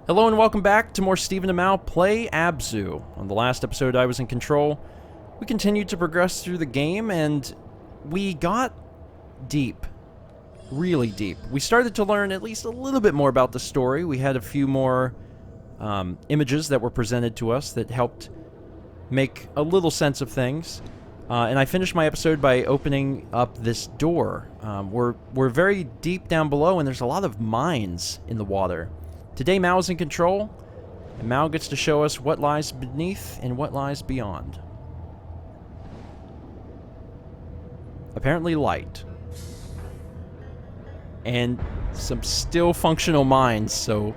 Hello and welcome back to more Stephen and Mal play Abzû. On the last episode I was in control, we continued to progress through the game and we got deep. Really deep. We started to learn at least a little bit more about the story. We had a few more images that were presented to us that helped make a little sense of things. And I finished my episode by opening up this door. We're very deep down below and there's a lot of mines in the water. Today, Mal is in control, and Mal gets to show us what lies beneath and what lies beyond. Apparently light. And some still functional mines, so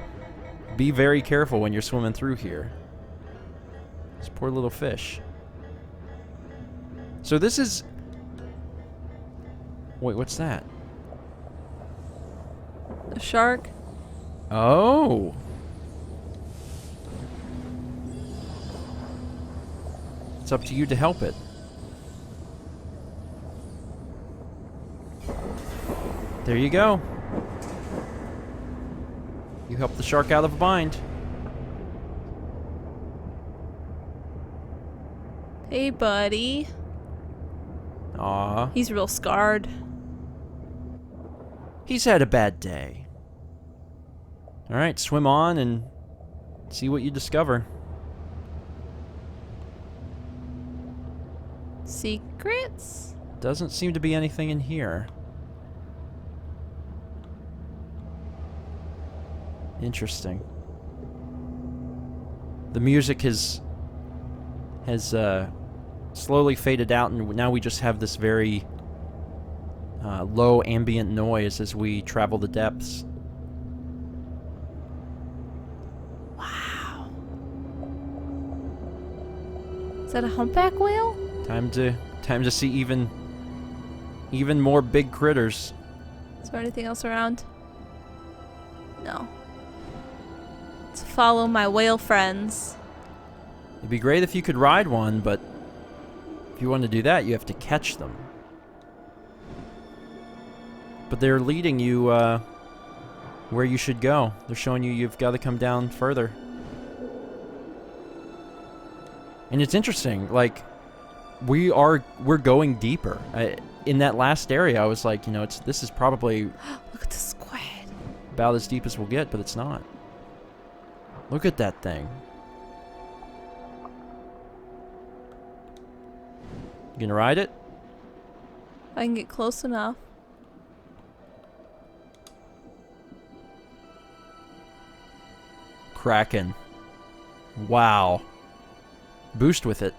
be very careful when you're swimming through here. This poor little fish. So this is... Wait, what's that? A shark? Oh. It's up to you to help it. There you go. You helped the shark out of a bind. Hey, buddy. Aw. He's real scarred. He's had a bad day. Alright, swim on and see what you discover. Secrets? Doesn't seem to be anything in here. Interesting. The music has slowly faded out, and now we just have this very low ambient noise as we travel the depths. Wow. Is that a humpback whale? Time to see even more big critters. Is there anything else around? No. Let's follow my whale friends. It'd be great if you could ride one, but if you want to do that, you have to catch them. But they're leading you where you should go. They're showing you you've got to come down further. And it's interesting, like, we're going deeper. In that last area, I was like, you know, this is probably Look at the squid. about as deep as we'll get, but it's not. Look at that thing. You gonna ride it? I can get close enough. Kraken. Wow. Boost with it.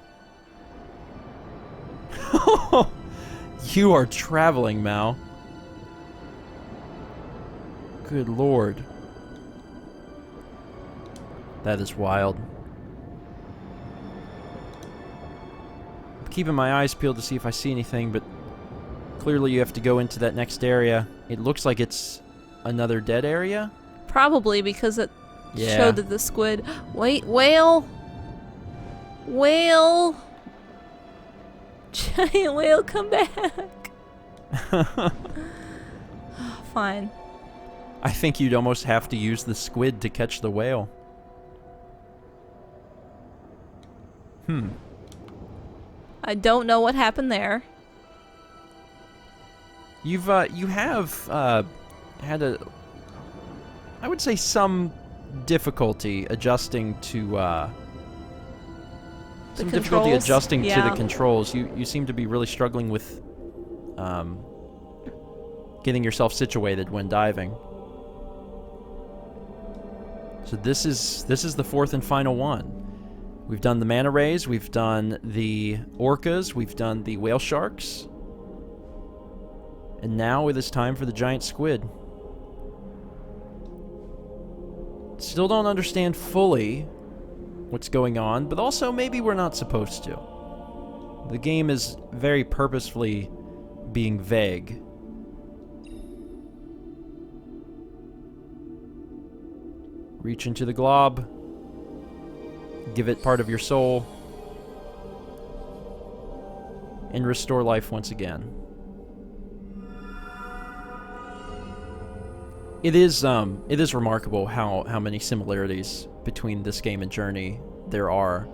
You are traveling, Mal. Good lord. That is wild. I'm keeping my eyes peeled to see if I see anything, but clearly you have to go into that next area. It looks like it's another dead area. Probably because it Yeah. showed that the squid... Wait, whale! Whale! Giant whale, come back! Fine. I think you'd almost have to use the squid to catch the whale. I don't know what happened there. You have had I would say some difficulty adjusting to some difficulty controls? adjusting to Yeah. the controls. You seem to be really struggling with getting yourself situated when diving. So this is the fourth and final one. We've done the manta rays, we've done the orcas, we've done the whale sharks. And now it is time for the giant squid. Still don't understand fully what's going on, but also maybe we're not supposed to. The game is very purposefully being vague. Reach into the glob. Give it part of your soul. And restore life once again. It is remarkable how many similarities between this game and Journey there are.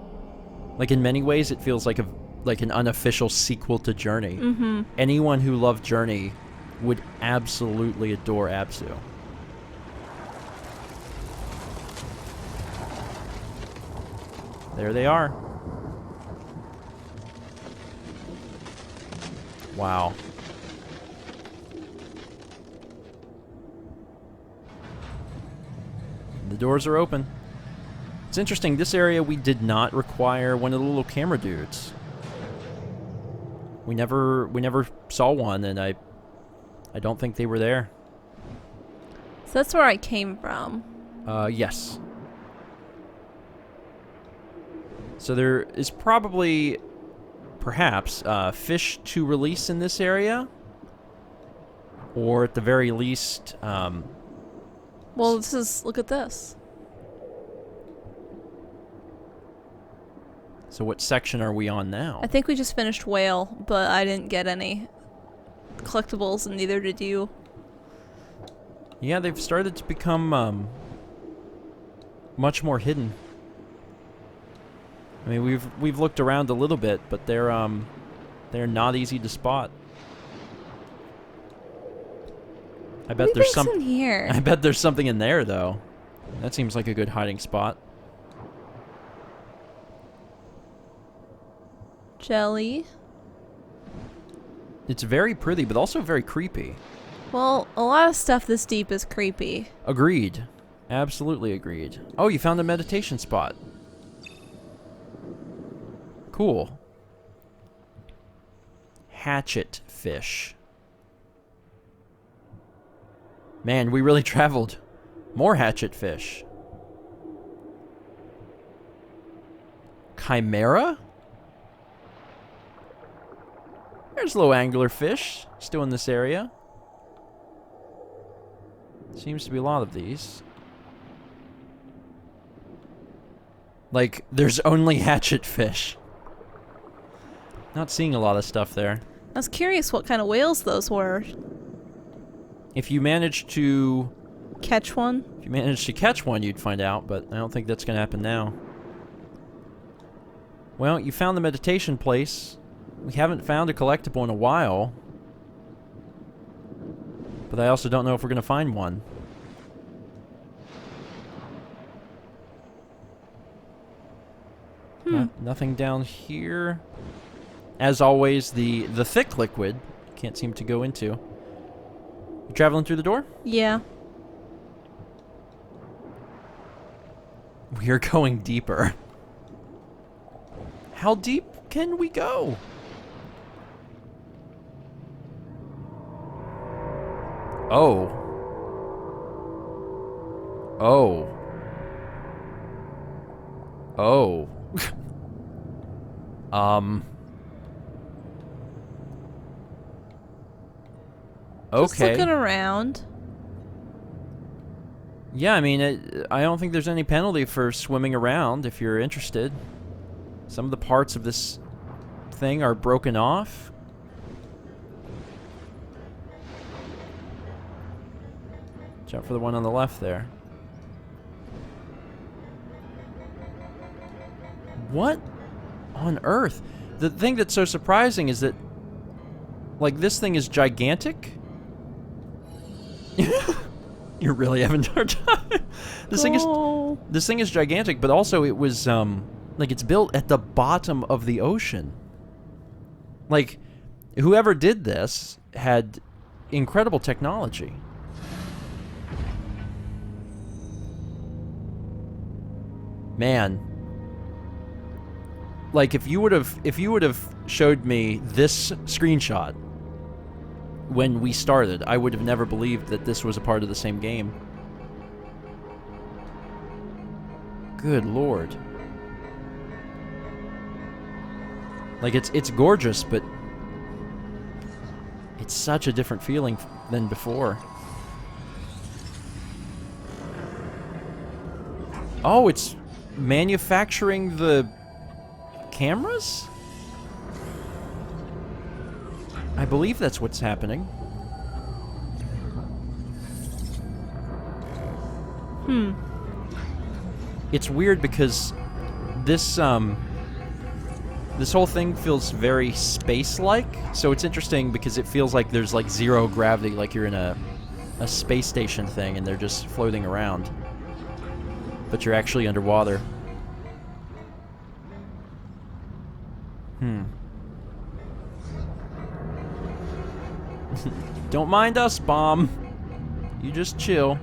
Like, in many ways, it feels like an unofficial sequel to Journey. Mm-hmm. Anyone who loved Journey would absolutely adore Abzû. There they are. Wow. The doors are open. It's interesting, this area we did not require one of the little camera dudes. We never saw one, and I don't think they were there. So that's where I came from. Yes. So there is probably, perhaps, fish to release in this area. Or at the very least, Well, look at this. So what section are we on now? I think we just finished whale, but I didn't get any collectibles, and neither did you. Yeah, they've started to become much more hidden. I mean, we've looked around a little bit, but they're not easy to spot. I bet there's in here. I bet there's something in there, though. That seems like a good hiding spot. Jelly. It's very pretty, but also very creepy. Well, a lot of stuff this deep is creepy. Agreed. Absolutely agreed. Oh, you found a meditation spot. Cool. Hatchet fish. Man, we really traveled. More hatchet fish. Chimera? There's low angler fish still in this area. Seems to be a lot of these. Like, there's only hatchet fish. Not seeing a lot of stuff there. I was curious what kind of whales those were. If you manage to Catch one? If you manage to catch one, you'd find out, but I don't think that's going to happen now. Well, you found the meditation place. We haven't found a collectible in a while. But I also don't know if we're going to find one. Nothing down here. As always, the thick liquid can't seem to go into. You traveling through the door? Yeah. We are going deeper. How deep can we go? Oh. Oh. Oh. Okay. Just looking around. Yeah, I mean, I don't think there's any penalty for swimming around if you're interested. Some of the parts of this thing are broken off. Watch out for the one on the left there. What on earth? The thing that's so surprising is that, like, this thing is gigantic. You're really having a hard time. This thing is gigantic, but also it was like it's built at the bottom of the ocean. Like, whoever did this had incredible technology. Man. Like, if you would have showed me this screenshot when we started, I would have never believed that this was a part of the same game. Good lord. Like, it's gorgeous, but it's such a different feeling than before. Oh, it's manufacturing the cameras? I believe that's what's happening. It's weird because this this whole thing feels very space-like, so it's interesting because it feels like there's like zero gravity, like you're in a space station thing and they're just floating around. But you're actually underwater. Don't mind us, Bomb. You just chill.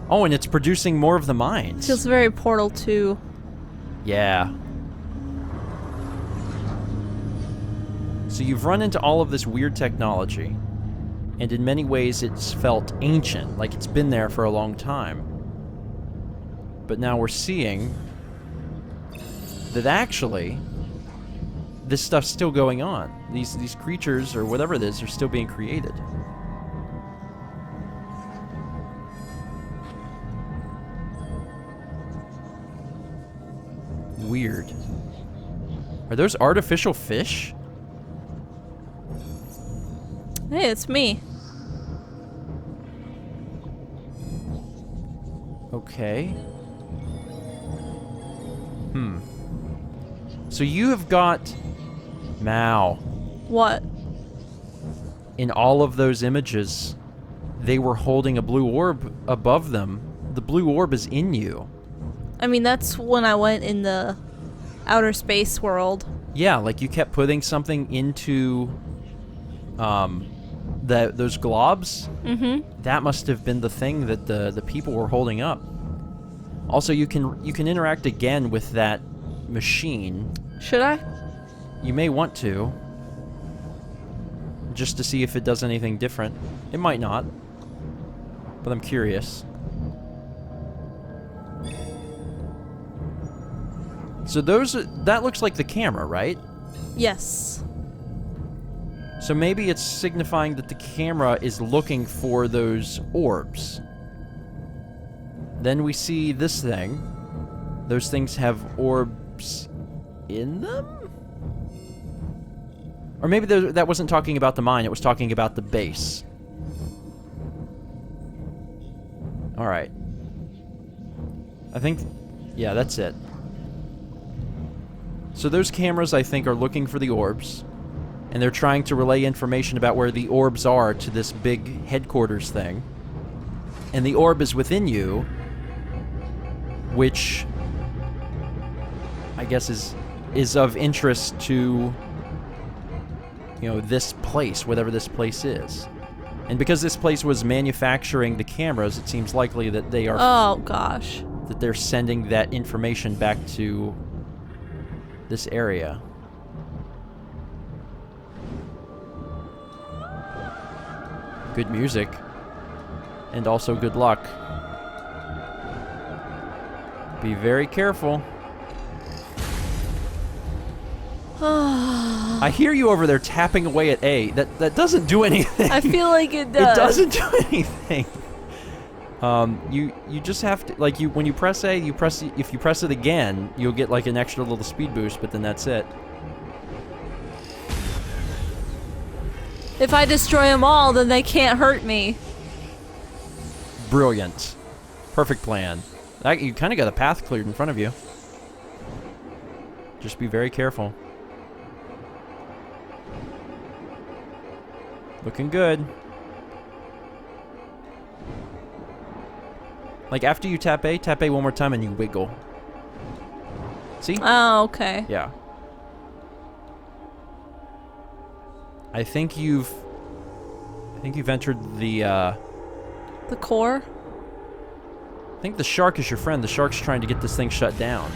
Oh, and it's producing more of the mines. Feels very Portal 2. Yeah. So you've run into all of this weird technology, and in many ways it's felt ancient, like it's been there for a long time. But now we're seeing that actually this stuff's still going on. These creatures, or whatever it is, are still being created. Weird. Are those artificial fish? Hey, it's me. Okay. So you have got Mao. What? In all of those images, they were holding a blue orb above them. The blue orb is in you. I mean, that's when I went in the outer space world. Yeah, like you kept putting something into those globs. That must have been the thing that the people were holding up. Also, you can interact again with that machine. Should I? You may want to, just to see if it does anything different. It might not, but I'm curious. So that looks like the camera, right? Yes. So maybe it's signifying that the camera is looking for those orbs. Then we see this thing. Those things have orbs in them? Or maybe that wasn't talking about the mine, it was talking about the base. Alright. I think... yeah, that's it. So those cameras, I think, are looking for the orbs. And they're trying to relay information about where the orbs are to this big headquarters thing. And the orb is within you, which I guess is of interest to, you know, this place, whatever this place is. And because this place was manufacturing the cameras, it seems likely that they are... oh, gosh. that they're sending that information back to this area. Good music. And also good luck. Be very careful. I hear you over there tapping away at A. That doesn't do anything. I feel like it does. It doesn't do anything. You just have to, like, when you press A, if you press it again, you'll get like an extra little speed boost, but then that's it. If I destroy them all, then they can't hurt me. Brilliant. Perfect plan. You kind of got a path cleared in front of you. Just be very careful. Looking good. Like, after you tap A one more time and you wiggle. See? Oh, okay. Yeah. I think you've entered the core? I think the shark is your friend. The shark's trying to get this thing shut down.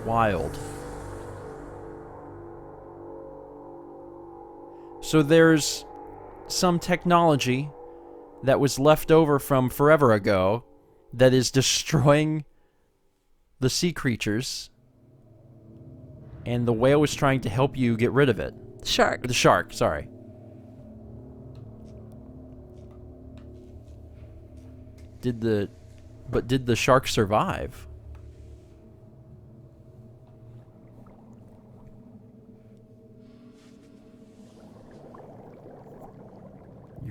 Wild. So there's some technology that was left over from forever ago that is destroying the sea creatures, and the whale was trying to help you get rid of it. Shark. The shark, sorry. Did the shark survive?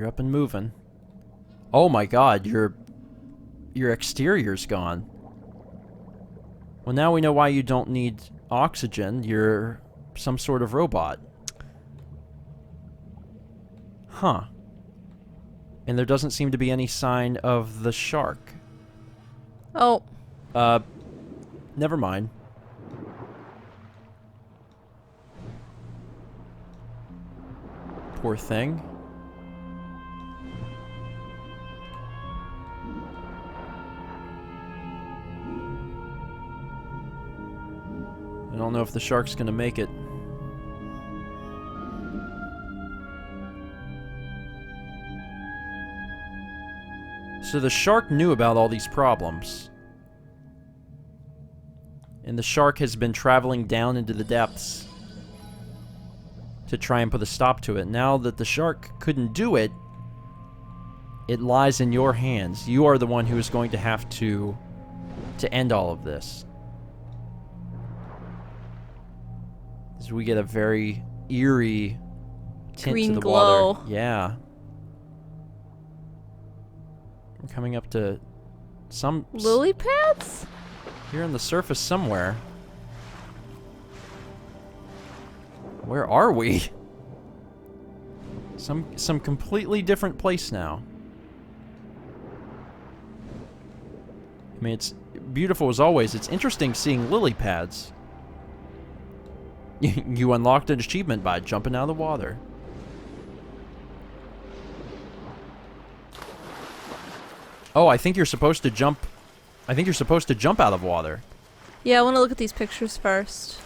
You're up and moving. Oh my god, your exterior's gone. Well, now we know why you don't need oxygen. You're some sort of robot. Huh. And there doesn't seem to be any sign of the shark. Oh. Never mind. Poor thing. I don't know if the shark's gonna make it. So the shark knew about all these problems. And the shark has been traveling down into the depths to try and put a stop to it. Now that the shark couldn't do it, it lies in your hands. You are the one who is going to have to end all of this. As we get a very eerie tint Green to the glow. water. Yeah. We're coming up to some Lily pads? here on the surface somewhere. Where are we? Some completely different place now. I mean, it's beautiful as always. It's interesting seeing lily pads. You unlocked an achievement by jumping out of the water. Oh, I think you're supposed to jump. I think you're supposed to jump out of water. Yeah, I want to look at these pictures first.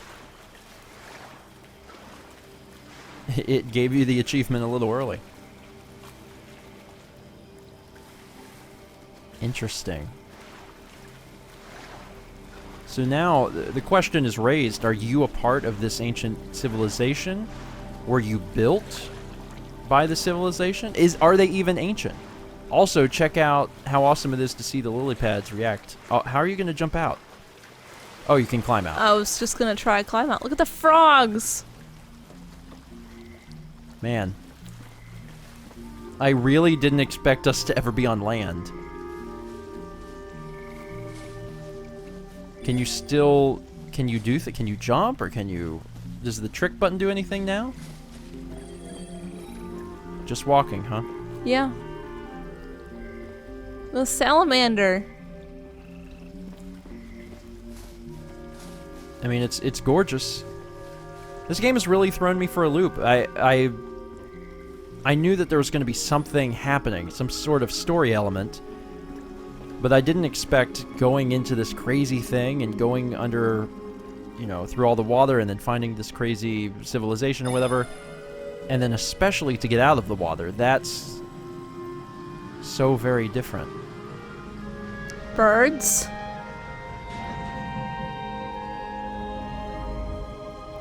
It gave you the achievement a little early. Interesting. So now the question is raised, are you a part of this ancient civilization? Were you built by the civilization? Are they even ancient? Also, check out how awesome it is to see the lily pads react. Oh, how are you going to jump out? Oh, you can climb out. I was just gonna try to climb out. Look at the frogs! Man. I really didn't expect us to ever be on land. Can you still... Can you do... Can you jump, or can you... Does the trick button do anything now? Just walking, huh? Yeah. The salamander. I mean, it's gorgeous. This game has really thrown me for a loop. I knew that there was going to be something happening, some sort of story element, but I didn't expect going into this crazy thing and going under, you know, through all the water and then finding this crazy civilization or whatever, and then especially to get out of the water. That's so very different. Birds.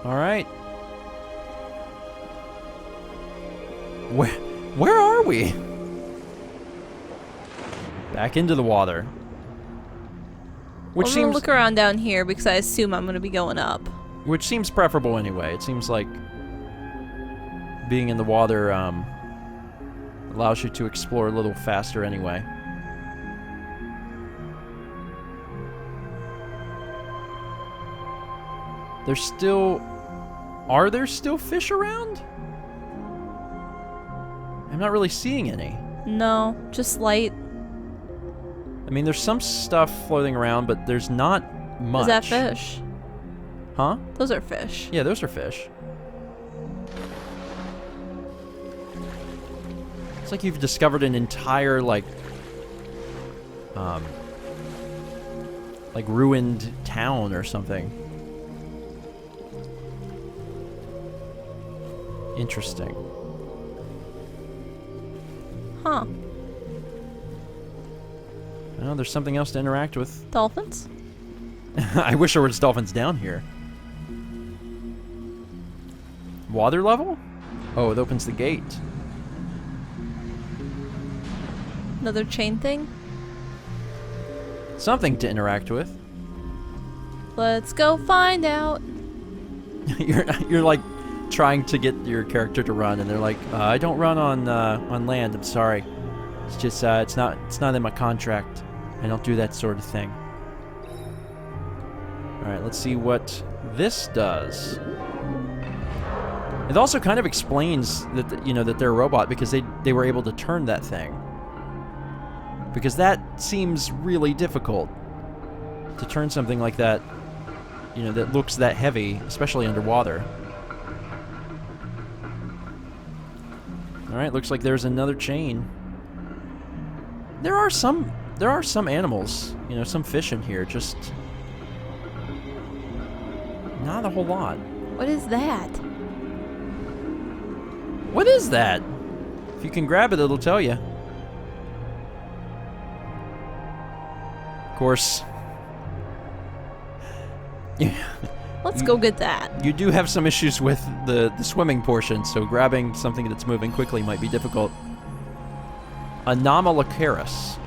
All right. Where are we? Back into the water. Which I'm gonna seems look around down here because I assume I'm gonna be going up. which seems preferable anyway. It seems like being in the water allows you to explore a little faster anyway. Are there still fish around? I'm not really seeing any. No, just light. I mean, there's some stuff floating around, but there's not much. Is that fish? Huh? Those are fish. Yeah, those are fish. It's like you've discovered an entire, like ruined town or something. Interesting. Huh. Oh, there's something else to interact with. Dolphins? I wish there was dolphins down here. Water level? Oh, it opens the gate. Another chain thing? Something to interact with. Let's go find out. You're like trying to get your character to run, and they're like, I don't run on land. I'm sorry. It's just it's not in my contract. I don't do that sort of thing. All right, let's see what this does. It also kind of explains that that they're a robot because they were able to turn that thing. Because that seems really difficult to turn something like that, that looks that heavy, especially underwater. All right, looks like there's another chain. There are some animals, some fish in here, just not a whole lot. What is that? What is that? If you can grab it, it'll tell you. Of course. Let's go get that. You do have some issues with the swimming portion, so grabbing something that's moving quickly might be difficult. Anomalocaris.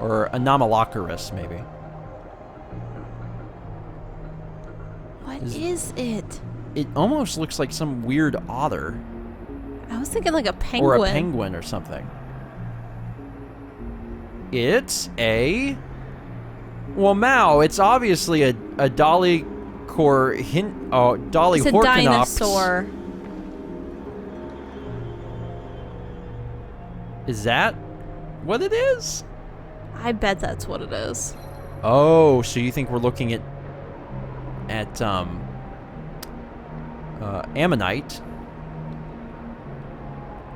Or Anomalocaris, maybe. What is it? It almost looks like some weird otter. I was thinking like a penguin. Or a penguin or something. It's a... Well, Mao, it's obviously a Dolly Dolly It's a Horcanops. dinosaur. Is that what it is? I bet that's what it is. Oh, so you think we're looking at ammonite?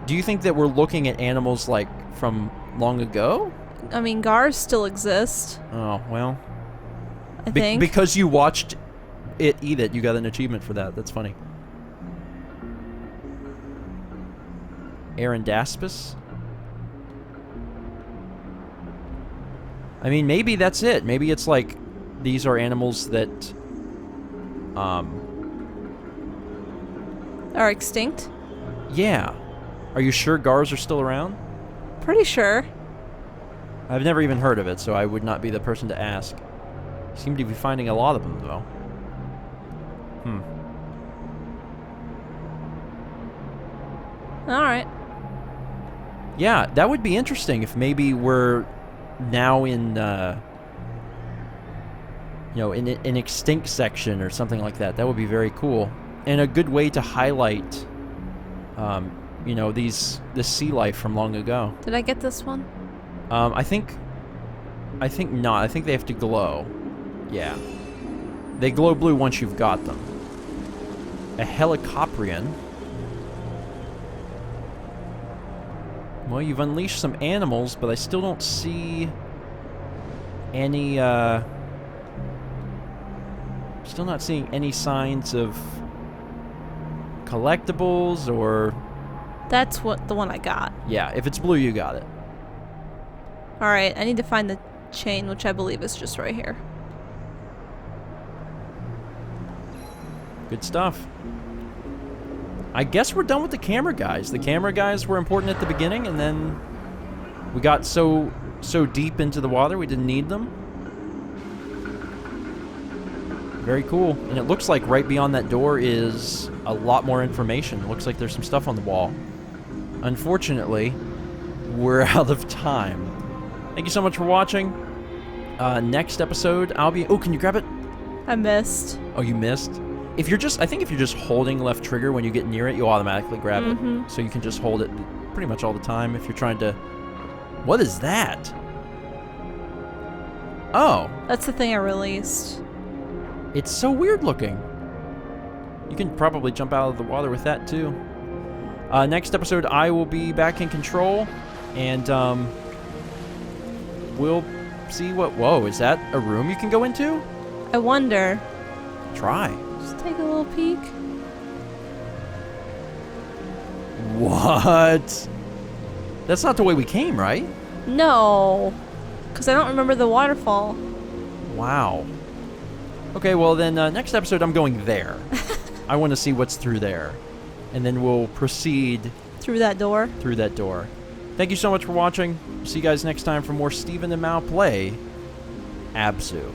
Do you think that we're looking at animals like from long ago? I mean, gars still exist. Oh, well. I think. Because you watched it eat it, you got an achievement for that. That's funny. Arandaspis? I mean, maybe that's it. Maybe it's like these are animals that Are extinct? Yeah. Are you sure gars are still around? Pretty sure. I've never even heard of it, so I would not be the person to ask. Seem to be finding a lot of them, though. Alright. Yeah, that would be interesting if maybe we're now in, in an extinct section or something like that. That would be very cool. And a good way to highlight, this sea life from long ago. Did I get this one? I think not. I think they have to glow. Yeah. They glow blue once you've got them. A helicoprion. Well, you've unleashed some animals, but I still don't see any, still not seeing any signs of collectibles or... That's the one I got. Yeah, if it's blue, you got it. Alright, I need to find the chain, which I believe is just right here. Good stuff. I guess we're done with the camera guys. The camera guys were important at the beginning, and then we got so deep into the water we didn't need them. Very cool. And it looks like right beyond that door is a lot more information. It looks like there's some stuff on the wall. Unfortunately, we're out of time. Thank you so much for watching. Next episode, I'll be... Oh, can you grab it? I missed. Oh, you missed? I think if you're just holding left trigger when you get near it, you'll automatically grab it. So you can just hold it pretty much all the time if you're trying to... What is that? Oh. That's the thing I released. It's so weird looking. You can probably jump out of the water with that too. Next episode, I will be back in control, and we'll see what... Whoa, is that a room you can go into? I wonder. Try. Just take a little peek. What? That's not the way we came, right? No. Because I don't remember the waterfall. Wow. Okay, well then, next episode I'm going there. I want to see what's through there. And then we'll proceed... Through that door? Through that door. Thank you so much for watching. See you guys next time for more Stephen and Mao play Abzû.